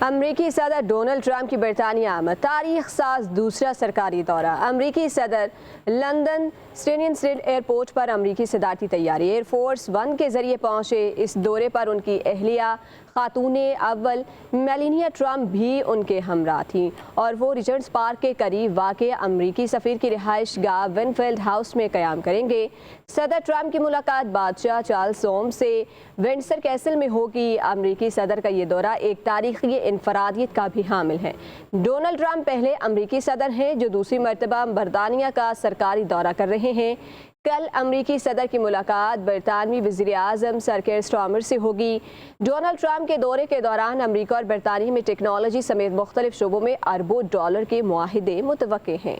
امریکی صدر Donald Trump کی برطانیہ آمد، تاریخ ساز دوسرا سرکاری دورہ۔ امریکی صدر لندن اسٹینین اسٹریٹ ایئرپورٹ پر امریکی صدارتی تیاری ایئر فورس ون کے ذریعے پہنچے۔ اس دورے پر ان کی اہلیہ خاتون اول میلانیا ٹرمپ بھی ان کے ہمراہ تھیں اور وہ ریجنٹس پارک کے قریب واقع امریکی سفیر کی رہائش گاہ ونفیلڈ ہاؤس میں قیام کریں گے۔ صدر ٹرمپ کی ملاقات بادشاہ چارلس دوم سے ونڈسر کیسل میں ہوگی۔ امریکی صدر کا یہ دورہ ایک تاریخی انفرادیت کا بھی حامل ہے۔ ڈونلڈ ٹرمپ پہلے امریکی صدر ہیں جو دوسری مرتبہ برطانیہ کا سرکاری دورہ کر رہے ہیں۔ کل امریکی صدر کی ملاقات برطانوی وزیر اعظم سر کیئر سٹارمر سے ہوگی۔ ڈونلڈ ٹرمپ کے دورے کے دوران امریکہ اور برطانیہ میں ٹیکنالوجی سمیت مختلف شعبوں میں اربوں ڈالر کے معاہدے متوقع ہیں۔